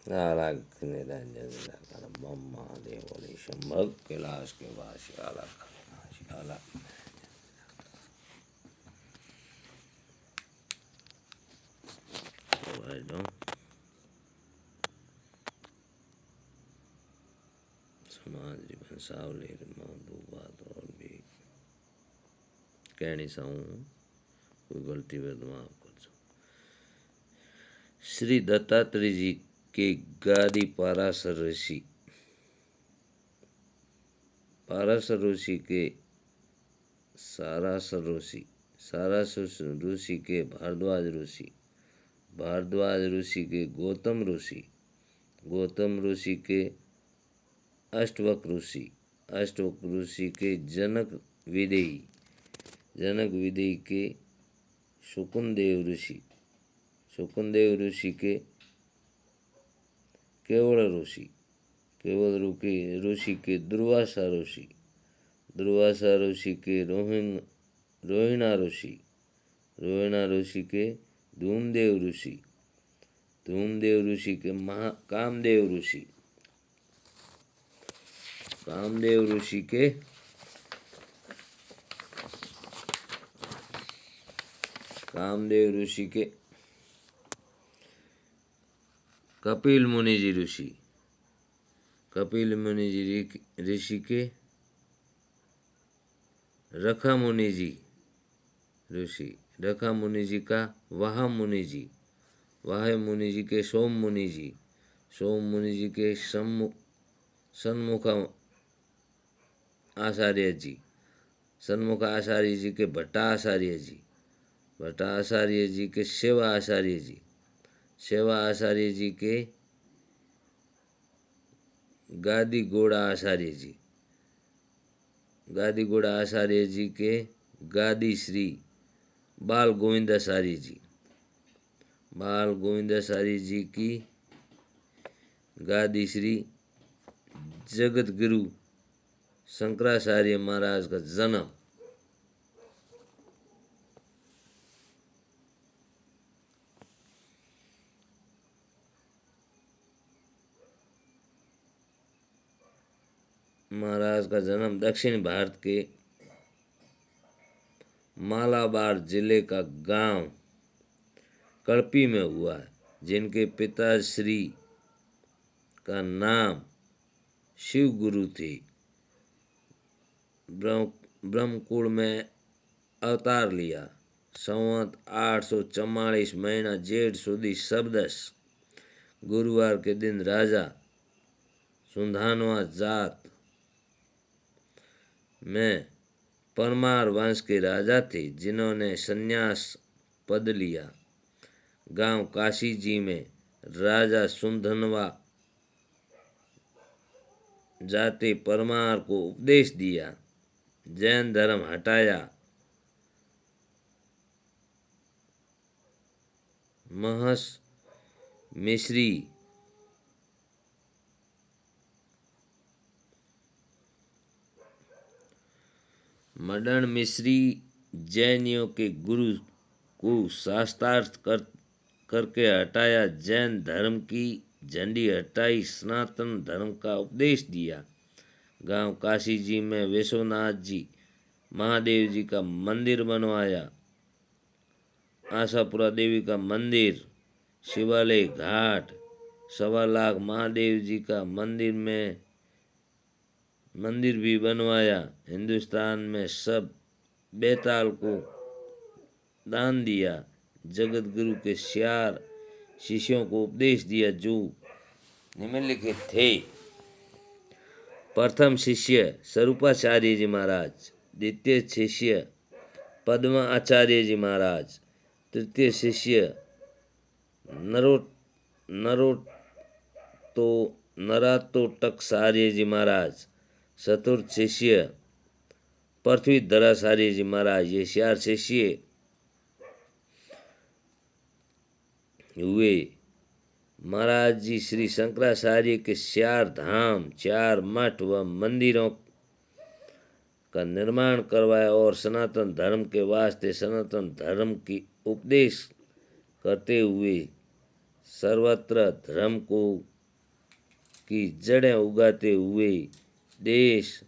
अलग निरंजन निराकार बम महादेव बोले शंभग कैलाश के वासी अलग अलग। समाज जीवन सावली दो बात और भी कहनी चाहूँ, कोई गलती हो तो माफ कर दो। श्री दत्तात्रेय जी के गादी पाराशर ऋषि, पाराशर ऋषि के साराशर ऋषि, साराशर ऋषि के भारद्वाज ऋषि, भारद्वाज ऋषि के गौतम ऋषि, गौतम ऋषि के अष्टवक ऋषि, अष्टवक ऋषि के जनक विदेही, जनक विदेही के शुकुनदेव ऋषि, शुकुनदेव ऋषि के केवल ऋषि, केवल ऋषि के दुर्वासा ऋषि, दुर्वासा ऋषि के रोहिणा ऋषि, रोहिणा ऋषि के धूमदेव ऋषि, धूमदेव ऋषि के कामदेव ऋषि, कामदेव ऋषि के कामदेव ऋषि के कपिल मुनि जी ऋषि, कपिल मुनि जी ऋषि के रखा मुनि जी ऋषि, रखा मुनि जी का वाह मुनि जी, वाह मुनि जी के सोम मुनि जी, सोम मुनि जी के सन्मुख आचार्य जी, सन्मुख आचार्य जी के भट्टा आचार्य जी, भट्टा आचार्य जी के सेवा आचार्य जी, सेवा आचार्य जी के गादी घोड़ा आचार्य जी, गादी घोड़ा आचार्य जी के गादी श्री बाल गोविंदाचार्य जी, बाल गोविंदाचार्य जी की गादी श्री जगत गुरु शंकराचार्य महाराज का जन्म, महाराज का जन्म दक्षिण भारत के मालाबार जिले का गांव कड़पी में हुआ है, जिनके पिता श्री का नाम शिव गुरु थे। ब्रह्मकुल में अवतार लिया। संवत 844 महीना जेठ सुदी शब्दस गुरुवार के दिन राजा सुंधानवा जात में परमार वंश के राजा थे, जिन्होंने संन्यास पद लिया। गांव काशी जी में राजा सुंधनवा जाते परमार को उपदेश दिया, जैन धर्म हटाया, महस मिश्री मदन मिश्री जैनियों के गुरु को शास्त्रार्थ करके हटाया, जैन धर्म की झंडी हटाई, सनातन धर्म का उपदेश दिया। गांव काशी जी में विश्वनाथ जी महादेव जी का मंदिर बनवाया, आशापुरा देवी का मंदिर, शिवालय घाट, 1.25 लाख महादेव जी का मंदिर भी बनवाया। हिंदुस्तान में सब बेताल को दान दिया। जगत गुरु के 4 शिष्यों को उपदेश दिया, जो निम्नलिखित थे। प्रथम शिष्य स्वरूपाचार्य जी महाराज, द्वितीय शिष्य पद्म आचार्य जी महाराज, तृतीय शिष्य नरातोटकसार्य जी महाराज, चतुर्थ शिष्य पृथ्वीधराचार्य जी महाराज। ये 4 शिष्य हुए। महाराज जी श्री शंकराचार्य के 4 धाम, 4 मठ व मंदिरों का निर्माण करवाया और सनातन धर्म के वास्ते सनातन धर्म की उपदेश करते हुए सर्वत्र धर्म को की जड़ें उगाते हुए देश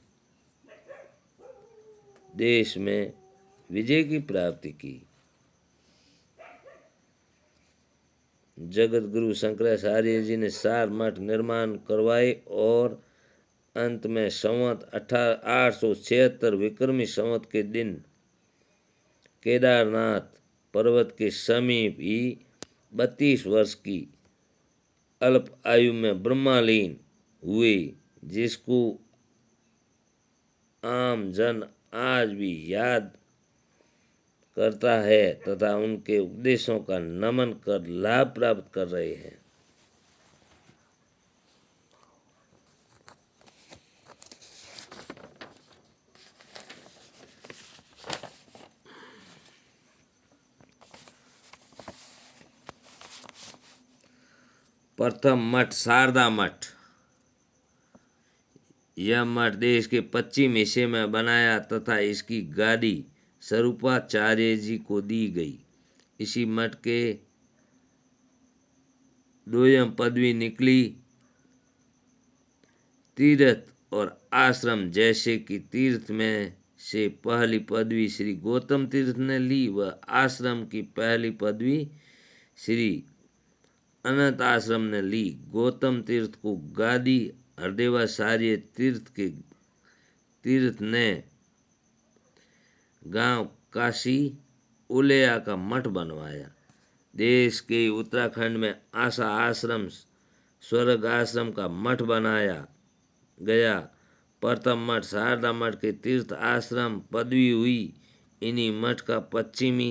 देश में विजय की प्राप्ति की। जगत गुरु शंकराचार्य जी ने 4 मठ निर्माण करवाए और अंत में संवत 876 विक्रमी संवत के दिन केदारनाथ पर्वत के समीप ही 32 वर्ष की अल्प आयु में ब्रह्मलीन हुए, जिसको आम जन आज भी याद करता है तथा उनके उपदेशों का नमन कर लाभ प्राप्त कर रहे हैं। प्रथम मठ शारदा मठ। यह मठ देश के पश्चिम हिस्से में बनाया तथा इसकी गादी स्वरूपाचार्य जी को दी गई। इसी मठ के द्वयम पदवी निकली। तीर्थ और आश्रम जैसे कि तीर्थ में से पहली पदवी श्री गौतम तीर्थ ने ली व आश्रम की पहली पदवी श्री अनंत आश्रम ने ली। गौतम तीर्थ को गादी हरदेवाचार्य तीर्थ ने गांव काशी उलेया का मठ बनवाया। देश के उत्तराखंड में आशा आश्रम स्वर्ग आश्रम का मठ बनाया गया। प्रथम मठ शारदा मठ के तीर्थ आश्रम पदवी हुई। इन्हीं मठ का पश्चिमी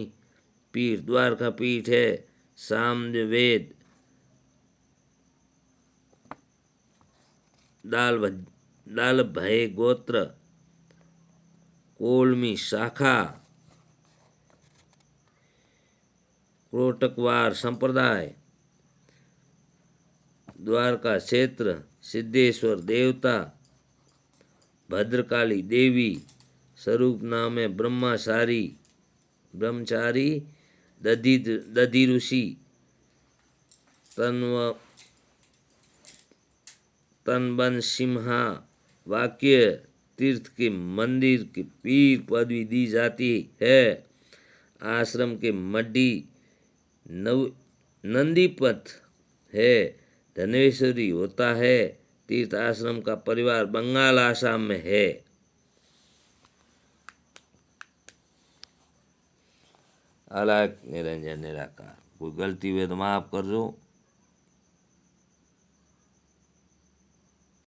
पीठ द्वारका पीठ है। सामवेद दाल भय गोत्र कोलमी शाखा क्रोटकवार संप्रदाय द्वारका क्षेत्र सिद्धेश्वर देवता भद्रकाली देवी स्वरूप नाम है ब्रह्मचारी दधि ऋषि तनवन सिम्हा वाक्य तीर्थ के मंदिर के पीर पदवी दी जाती है। आश्रम के मड्डी नंदीपथ है। धनेश्वरी होता है। तीर्थ आश्रम का परिवार बंगाल आसाम में है। अलग निरंजन निराकार। कोई गलती हुई तो माफ कर दो।